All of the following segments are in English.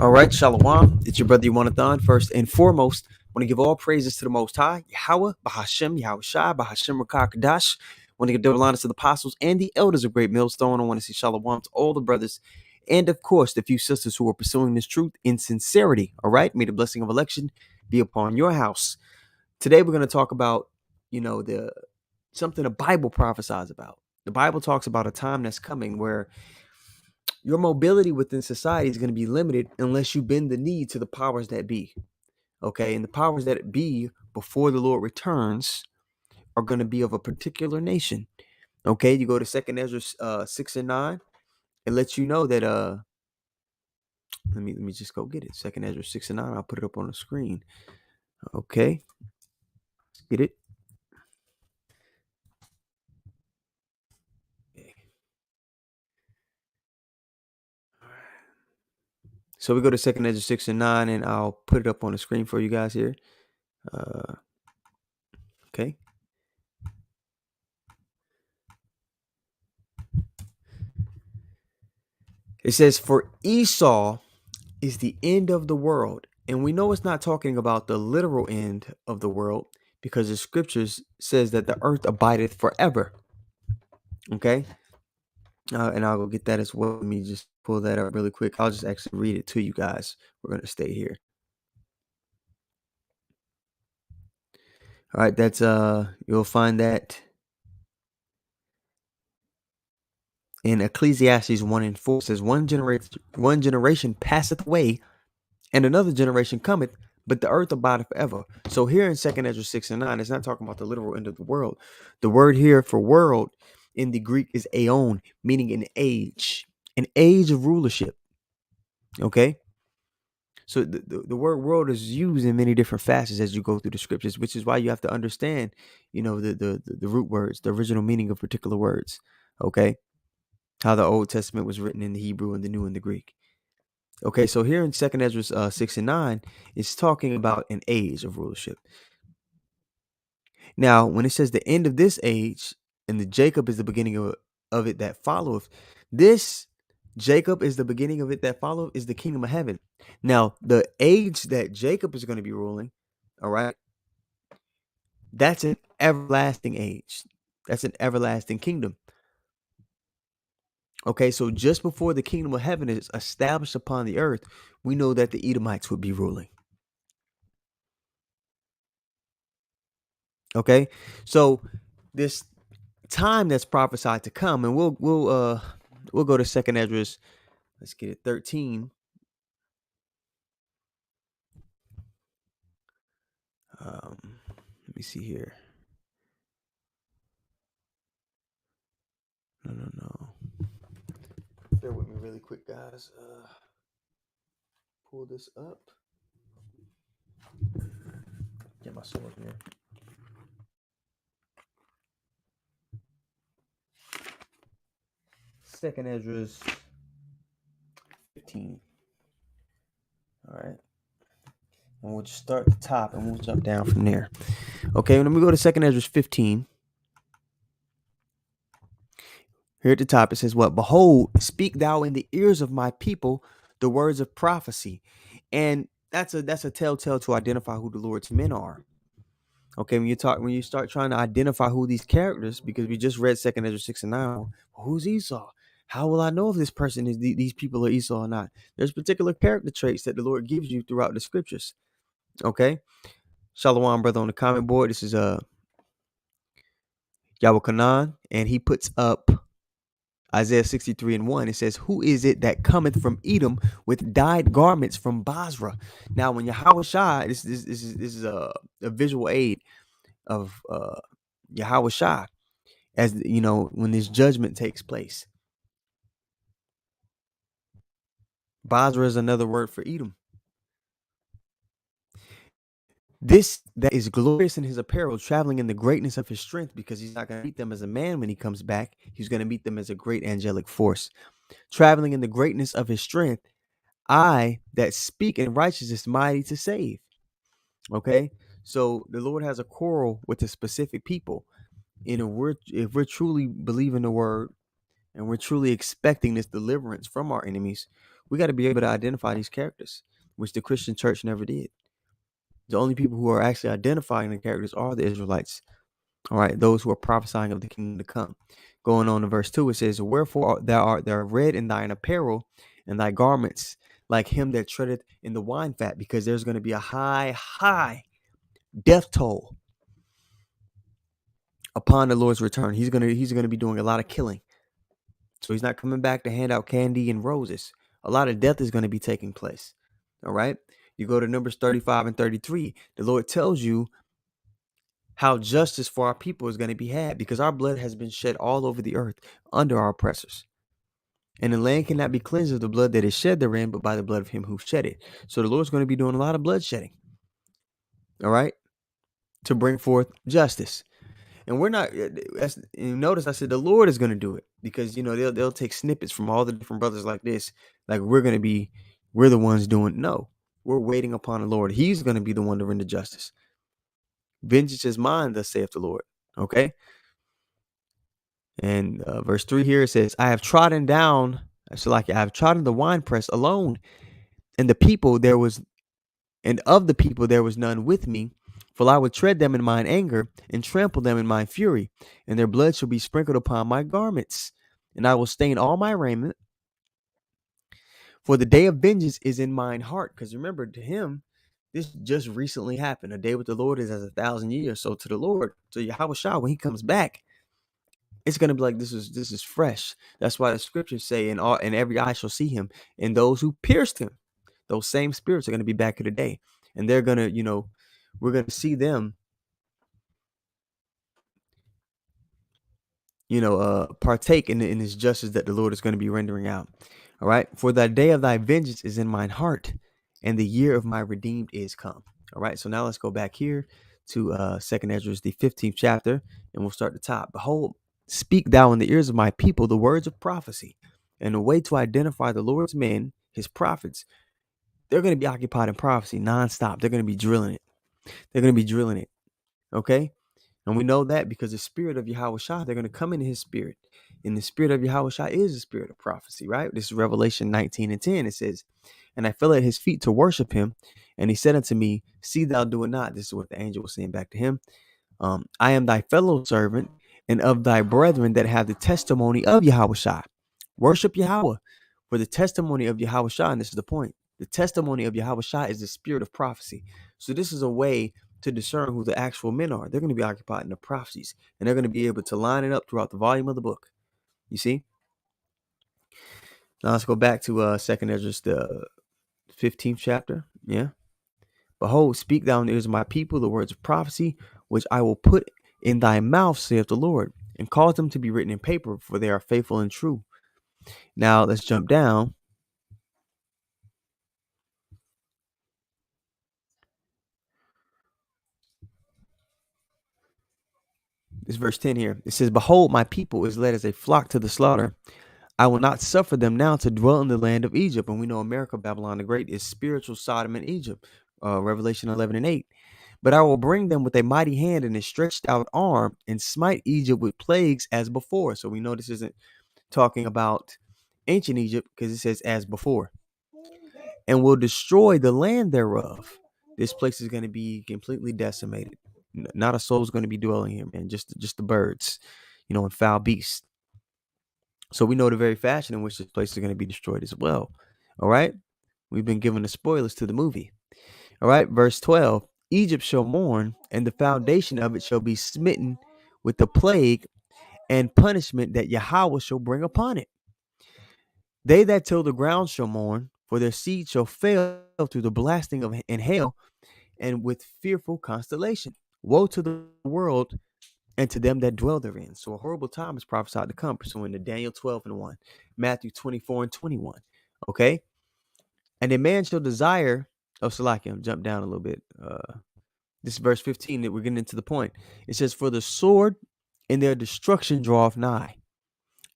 All right, Shalom. It's your brother Yawanathan. First and foremost, I want to give all praises to the Most High, Yahweh, Bahashem, Yahweh Shai, Bahashem Rakah Kadash. I want to give double honor to the apostles and the elders of Great Millstone. I want to say Shalom to all the brothers and, of course, the few sisters who are pursuing this truth in sincerity. All right, may the blessing of election be upon your house. Today, we're going to talk about, the something the Bible prophesies about. The Bible talks about a time that's coming where your mobility within society is going to be limited unless you bend the knee to the powers that be. Okay. And the powers that be before the Lord returns are going to be of a particular nation. Okay. You go to Second Ezra 6 and 9. It lets you know that let me just go get it. Second Ezra 6 and 9. I'll put it up on the screen. Okay. Let's get it. So we go to Second Ezra 6 and 9, and I'll put it up on the screen for you guys here. Okay. It says, "For Esau is the end of the world." And we know it's not talking about the literal end of the world because the scriptures says that the earth abideth forever. Okay. And I'll go get that as well. Let me just pull that up really quick. I'll just actually read it to you guys. We're going to stay here. All right. That's, you'll find that in Ecclesiastes 1:4. It says, one generation passeth away and another generation cometh, but the earth abideth forever. So here in 2 Ezra 6 and 9, it's not talking about the literal end of the world. The word here for world in the Greek is aeon, meaning an age of rulership. Okay. So the word world is used in many different facets as you go through the scriptures, which is why you have to understand, the root words, the original meaning of particular words. Okay. How the Old Testament was written in the Hebrew and the New in the Greek. Okay, so here in 2 Ezra 6 and 9, it's talking about an age of rulership. Now, when it says the end of this age, and the Jacob is the beginning of it that followeth, this Jacob is the beginning of it that followeth is the kingdom of heaven. Now, the age that Jacob is going to be ruling, all right, that's an everlasting age. That's an everlasting kingdom. Okay, so just before the kingdom of heaven is established upon the earth, we know that the Edomites would be ruling. Okay, so this time that's prophesied to come, and we'll go to 2 Ezra. Let's get it 13. Let me see here. No. Bear with me really quick, guys. Pull this up. Get my sword here. Second Ezra 15. All right. And we'll just start at the top and we'll jump down from there. Okay, when we go to 2 Ezra 15. Here at the top, it says, "What? Behold, speak thou in the ears of my people the words of prophecy." And that's a telltale to identify who the Lord's men are. Okay, when you start trying to identify who these characters, because we just read 2 Ezra 6 and 9, well, who's Esau? How will I know if this person is these people are Esau or not? There's particular character traits that the Lord gives you throughout the scriptures. Okay, Shalom, brother, on the comment board. This is Yahweh Kanan, and he puts up Isaiah 63:1. It says, "Who is it that cometh from Edom with dyed garments from Basra?" Now, when Yahweh Shai, this is a visual aid of Yahweh Shai, as you know, when this judgment takes place. Basra is another word for Edom. This that is glorious in his apparel, traveling in the greatness of his strength, because he's not going to meet them as a man when he comes back. He's going to meet them as a great angelic force. Traveling in the greatness of his strength, I that speak in righteousness mighty to save. Okay, so the Lord has a quarrel with a specific people. And if we're truly believing the word and we're truly expecting this deliverance from our enemies, We got to be able to identify these characters, which the Christian church never did. The only people who are actually identifying the characters are the Israelites. All right, those who are prophesying of the kingdom to come. Going on to verse 2, it says, Wherefore thou art there red in thine apparel and thy garments, like him that treadeth in the wine vat, because there's going to be a high death toll upon the Lord's return. He's gonna be doing a lot of killing. So he's not coming back to hand out candy and roses. A lot of death is going to be taking place. All right. You go to Numbers 35 and 33. The Lord tells you how justice for our people is going to be had, because our blood has been shed all over the earth under our oppressors. And the land cannot be cleansed of the blood that is shed therein, but by the blood of him who shed it. So the Lord's going to be doing a lot of blood shedding. All right. To bring forth justice. And we're not, you notice I said the Lord is going to do it, because, they'll take snippets from all the different brothers like this. Like we're the ones doing. No, we're waiting upon the Lord. He's going to be the one to render justice. Vengeance is mine, thus saith the Lord. Okay. And verse 3 here, it says, I have trodden down, so like I have trodden the winepress alone, and of the people there was none with me. For I would tread them in mine anger, and trample them in my fury, and their blood shall be sprinkled upon my garments, and I will stain all my raiment. For the day of vengeance is in mine heart. Because remember, to him, this just recently happened. A day with the Lord is as 1,000 years. So to the Lord, to Yahushua, when he comes back, it's gonna be like this is fresh. That's why the scriptures say, and every eye shall see him, and those who pierced him, those same spirits are gonna be back here today, and they're gonna, we're gonna see them, partake in this justice that the Lord is going to be rendering out. All right. For the day of thy vengeance is in mine heart, and the year of my redeemed is come. All right. So now let's go back here to Second Ezra, the 15th chapter, and we'll start at the top. Behold, speak thou in the ears of my people the words of prophecy, and a way to identify the Lord's men, his prophets. They're going to be occupied in prophecy nonstop. They're going to be drilling it. Okay. And we know that because the spirit of Yahushua, they're going to come into his spirit. And the spirit of Yahushua is the spirit of prophecy, right? This is Revelation 19 and 10. It says, and I fell at his feet to worship him. And he said unto me, see thou do it not. This is what the angel was saying back to him. I am thy fellow servant and of thy brethren that have the testimony of Yahushua. Worship Yahweh, for the testimony of Yahushua, and this is the point, the testimony of Yahushua is the spirit of prophecy. So this is a way to discern who the actual men are. They're going to be occupied in the prophecies, and they're going to be able to line it up throughout the volume of the book. You see? Now let's go back to Second Ezra, the 15th chapter. Yeah. Behold, speak thou in the ears of my people the words of prophecy, which I will put in thy mouth, saith the Lord, and cause them to be written in paper, for they are faithful and true. Now let's jump down. This verse 10 here. It says, behold, my people is led as a flock to the slaughter. I will not suffer them now to dwell in the land of Egypt. And we know America, Babylon the Great, is spiritual Sodom and Egypt. Revelation 11 and 8. But I will bring them with a mighty hand and a stretched out arm, and smite Egypt with plagues as before. So we know this isn't talking about ancient Egypt, because it says as before. And will destroy the land thereof. This place is going to be completely decimated. Not a soul is going to be dwelling here, man. Just the birds, and foul beasts. So we know the very fashion in which this place is going to be destroyed as well. All right. We've been given the spoilers to the movie. All right. Verse 12, Egypt shall mourn, and the foundation of it shall be smitten with the plague and punishment that Yahweh shall bring upon it. They that till the ground shall mourn, for their seed shall fail through the blasting of and hail, and with fearful constellation. Woe to the world and to them that dwell therein. So a horrible time is prophesied to come, pursuant to Daniel 12 and 1, Matthew 24 and 21. Okay. And a man shall desire, Salakim, jump down a little bit. This is verse 15 that we're getting into the point. It says, for the sword in their destruction draweth nigh,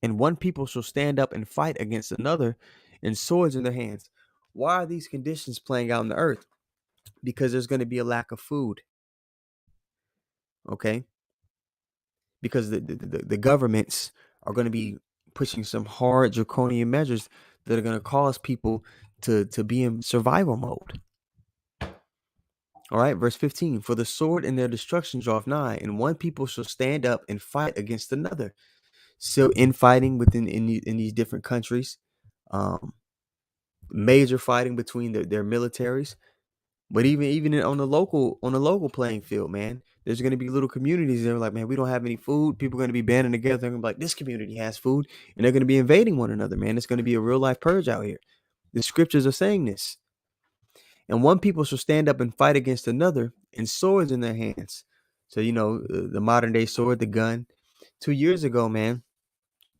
and one people shall stand up and fight against another, and swords in their hands. Why are these conditions playing out on the earth? Because there's going to be a lack of food. Okay. Because the governments are going to be pushing some hard draconian measures that are going to cause people to be in survival mode. All right, verse 15. For the sword and their destruction draweth nigh, and one people shall stand up and fight against another. So infighting within in these different countries, major fighting between their militaries. But even on the local playing field, man, there's going to be little communities that are like, man, we don't have any food. People are going to be banding together. They're going to be like, this community has food, and they're going to be invading one another, man. It's going to be a real life purge out here. The scriptures are saying this. And one people shall stand up and fight against another, and swords in their hands. So, the modern day sword, the gun. 2 years ago, man,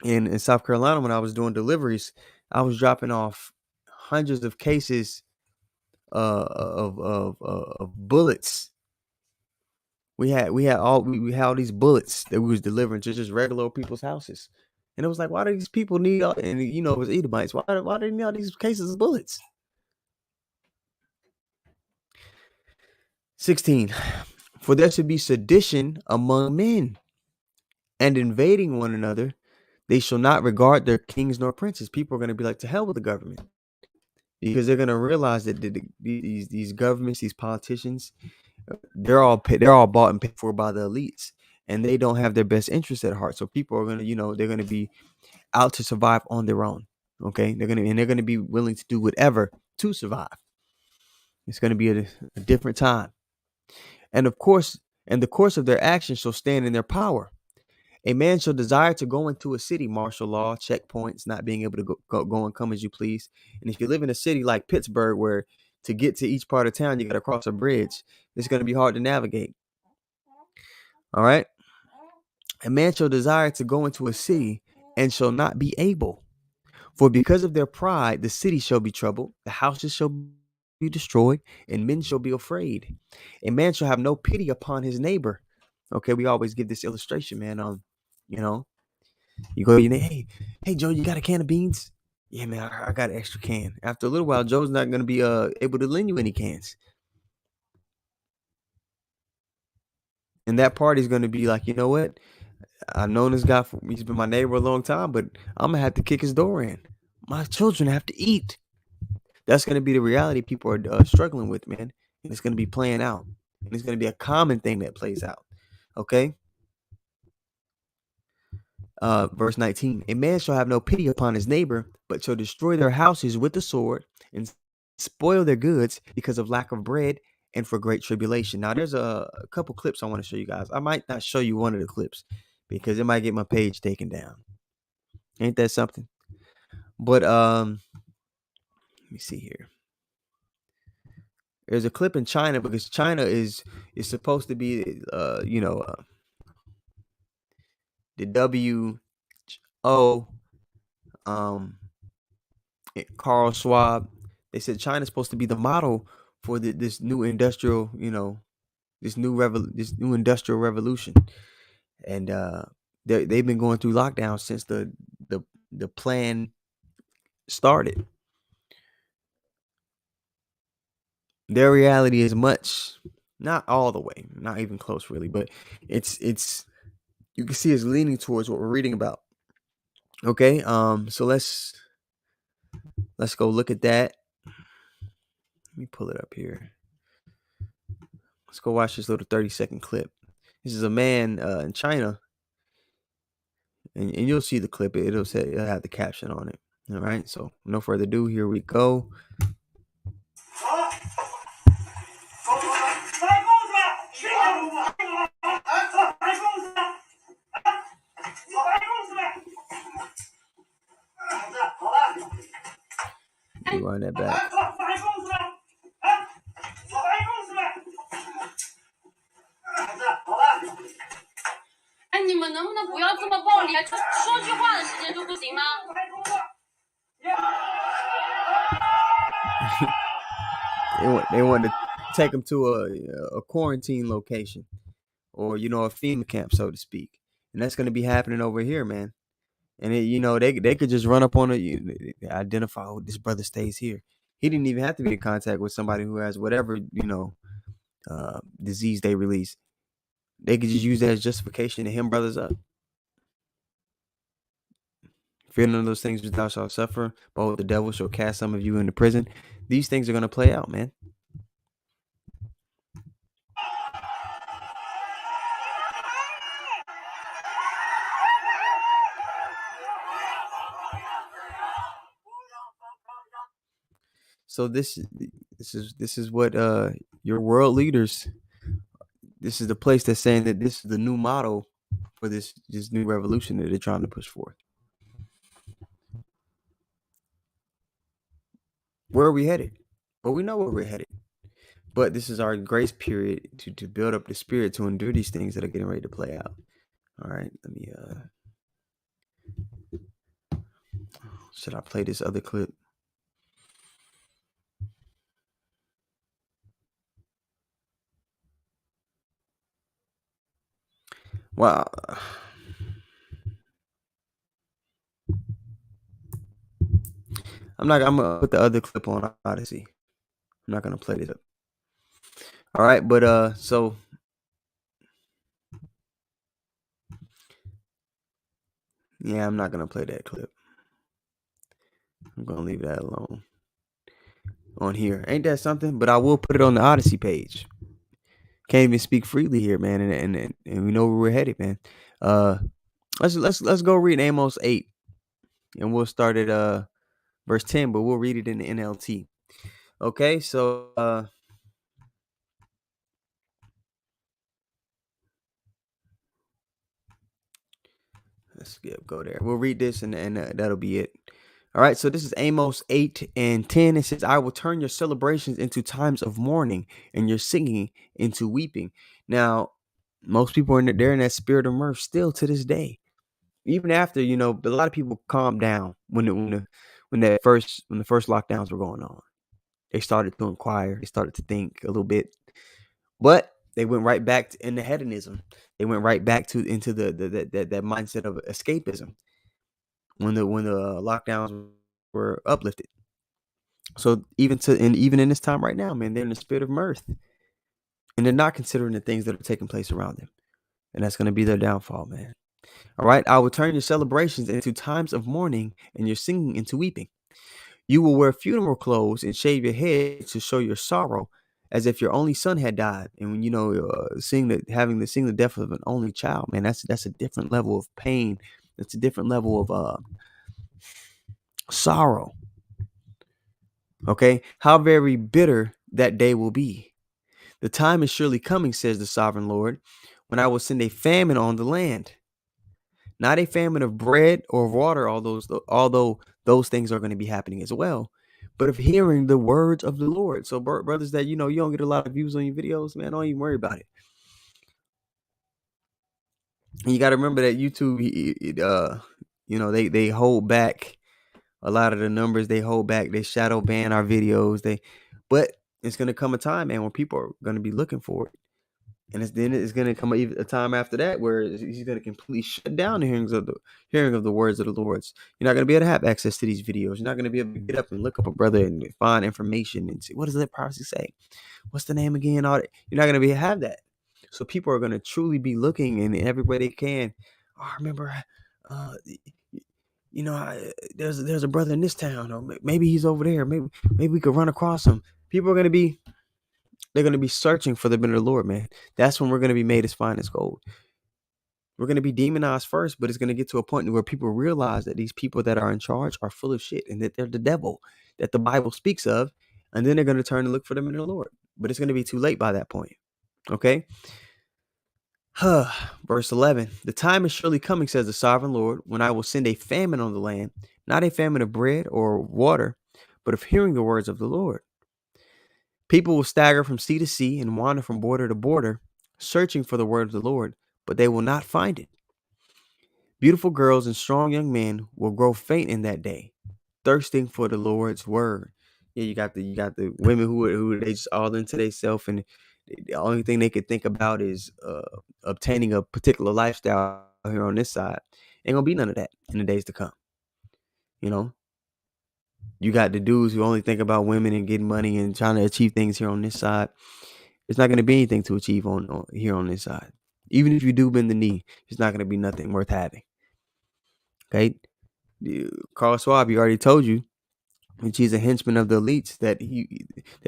in South Carolina, when I was doing deliveries, I was dropping off hundreds of cases of bullets. We had all these bullets that we was delivering to just regular old people's houses, and it was like, why do these people need all? And it was Edomites. Why do they need all these cases of bullets? 16. For there should be sedition among men, and invading one another. They shall not regard their kings nor princes. People are going to be like, to hell with the government, because they're going to realize that these governments, these politicians, they're all bought and paid for by the elites, and they don't have their best interests at heart. So people are gonna, they're gonna be out to survive on their own. Okay, they're gonna be willing to do whatever to survive. It's gonna be a different time, and of course, and the course of their actions shall stand in their power. A man shall desire to go into a city, martial law, checkpoints, not being able to go and come as you please. And if you live in a city like Pittsburgh, where to get to each part of town you got to cross a bridge, it's going to be hard to navigate. All right. A man shall desire to go into a city and shall not be able. For because of their pride, the city shall be troubled, the houses shall be destroyed, and men shall be afraid. A man shall have no pity upon his neighbor. Okay, we always give this illustration, man. You go, hey, Joe, you got a can of beans? Yeah, man, I got an extra can. After a little while, Joe's not going to be able to lend you any cans. And that party's going to be like, you know what? I've known this guy, he's been my neighbor a long time, but I'm going to have to kick his door in. My children have to eat. That's going to be the reality people are struggling with, man. And it's going to be playing out. And it's going to be a common thing that plays out. Okay? Verse 19. A man shall have no pity upon his neighbor, but shall destroy their houses with the sword and spoil their goods because of lack of bread and for great tribulation. Now, there's a couple clips I want to show you guys. I might not show you one of the clips because it might get my page taken down. Ain't that something? But let me see here. There's a clip in China, because China is supposed to be the WHO, Carl Schwab. They said China's supposed to be the model for this new industrial, this new industrial revolution, and they've been going through lockdown since the plan started. Their reality is not all the way, not even close, really, but it's you can see it's leaning towards what we're reading about. Okay, so let's go look at that. Let me pull it up here. Let's go watch this little 30-second clip. This is a man in China, and you'll see the clip. It'll have the caption on it. All right, so no further ado, here we go. Rewind that back. 哎，你们能不能不要这么暴力？就说句话的时间就不行吗？ They want to take them to a quarantine location, or a FEMA camp, so to speak, and that's going to be happening over here, man. And they could just run up on it, identify, oh, this brother stays here. He didn't even have to be in contact with somebody who has whatever disease they release. They could just use that as justification to hem brothers up. Fear none of those things which thou shalt suffer. Behold, the devil shall cast some of you into prison. These things are going to play out, man. So this is what your world leaders. This is the place that's saying that this is the new model for this new revolution that they're trying to push forth. Where are we headed? Well, we know where we're headed. But this is our grace period to build up the spirit to endure these things that are getting ready to play out. All right, let me should I play this other clip? Wow. I'm gonna put the other clip on Odyssey. I'm not gonna play this up. All right, but so yeah, I'm not gonna play that clip. I'm gonna leave that alone on here. Ain't that something? But I will put it on the Odyssey page. Can't even speak freely here, man, and we know where we're headed, man. Let's go read Amos 8, and we'll start at verse 10, but we'll read it in the NLT. Okay, so let's go there. We'll read this and that'll be it. All right, so this is Amos 8 and 10. It says, I will turn your celebrations into times of mourning and your singing into weeping. Now, most people they're in that spirit of mirth still to this day. Even after, a lot of people calmed down when the first lockdowns were going on. They started to inquire, they started to think a little bit. But they went right back into hedonism. They went right back into that mindset of escapism when the lockdowns were uplifted. So even in this time right now, man, they're in the spirit of mirth, and they're not considering the things that are taking place around them, and that's going to be their downfall, man. All right, I will turn your celebrations into times of mourning and your singing into weeping. You will wear funeral clothes and shave your head to show your sorrow, as if your only son had died. And when seeing the death of an only child, man, that's a different level of pain. That's a different level of sorrow. Okay, how very bitter that day will be. The time is surely coming, says the sovereign Lord, when I will send a famine on the land. Not a famine of bread or of water, although those things are going to be happening as well, but of hearing the words of the Lord. So, brothers, that you don't get a lot of views on your videos, man, don't even worry about it. And you got to remember that YouTube, they hold back a lot of the numbers. They hold back. They shadow ban our videos. But it's going to come a time, man, when people are going to be looking for it. And then it's going to come a time after that where he's going to completely shut down the hearing of the words of the Lord. You're not going to be able to have access to these videos. You're not going to be able to get up and look up a brother and find information and see, what does that prophecy say? What's the name again? All that. You're not going to be able to have that. So people are going to truly be looking in every way they can. Oh, I remember, there's a brother in this town, or maybe he's over there. Maybe we could run across him. People are going to be. They're going to be searching for the benefit of the Lord, man. That's when we're going to be made as fine as gold. We're going to be demonized first, but it's going to get to a point where people realize that these people that are in charge are full of shit and that they're the devil that the Bible speaks of. And then they're going to turn and look for them in the Lord. But it's going to be too late by that point. Okay? Verse 11. The time is surely coming, says the sovereign Lord, when I will send a famine on the land, not a famine of bread or water, but of hearing the words of the Lord. People will stagger from sea to sea and wander from border to border, searching for the word of the Lord, but they will not find it. Beautiful girls and strong young men will grow faint in that day, thirsting for the Lord's word. Yeah, you got the women who they just all into themselves, and the only thing they could think about is obtaining a particular lifestyle here on this side. Ain't gonna be none of that in the days to come. You got the dudes who only think about women and getting money and trying to achieve things here on this side. It's not going to be anything to achieve on here on this side. Even if you do bend the knee, it's not going to be nothing worth having. Okay. Carl Schwab, he already told you, which he's a henchman of the elites, that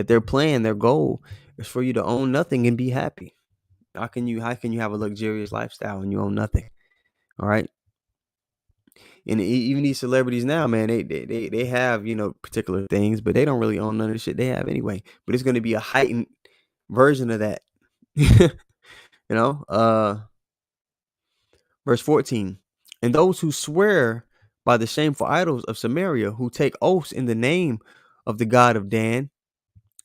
their plan, their goal is for you to own nothing and be happy. How can you have a luxurious lifestyle when you own nothing? All right. And even these celebrities now, man, they have, particular things, but they don't really own none of the shit they have anyway. But it's going to be a heightened version of that. Verse 14. And those who swear by the shameful idols of Samaria, who take oaths in the name of the God of Dan,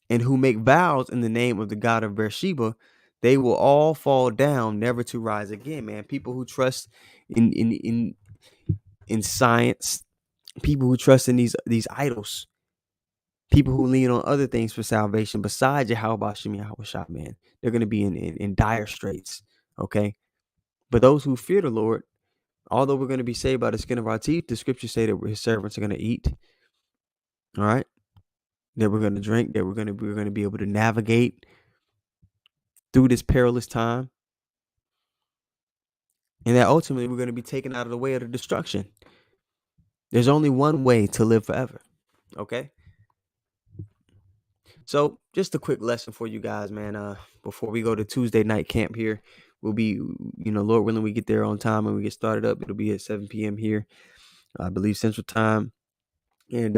and who make vows in the name of the God of Beersheba, they will all fall down, never to rise again. Man, people who trust in science, people who trust in these idols, people who lean on other things for salvation besides Yahweh Shem Yahweh Shah, man, they're going to be in dire straits. Okay, but those who fear the Lord, although we're going to be saved by the skin of our teeth, the scriptures say that his servants are going to eat. All right, that we're going to drink, that we're going to be able to navigate through this perilous time, and that ultimately we're going to be taken out of the way of the destruction. There's only one way to live forever. Okay. So just a quick lesson for you guys, man. Before we go to Tuesday night camp here, we'll be, Lord willing, we get there on time and we get started up. It'll be at 7 p.m. here, I believe, Central Time. And,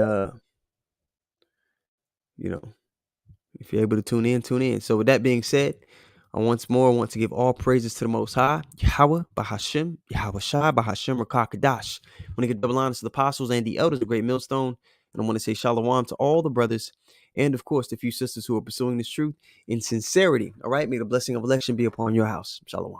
if you're able to tune in. So with that being said, I once more want to give all praises to the Most High, Yahweh, Bahashem, Yahweh Shai, Bahashem, Rakakadash. I want to give double honors to the apostles and the elders, the great millstone. And I want to say shalom to all the brothers and, of course, the few sisters who are pursuing this truth in sincerity. All right. May the blessing of election be upon your house. Shalom.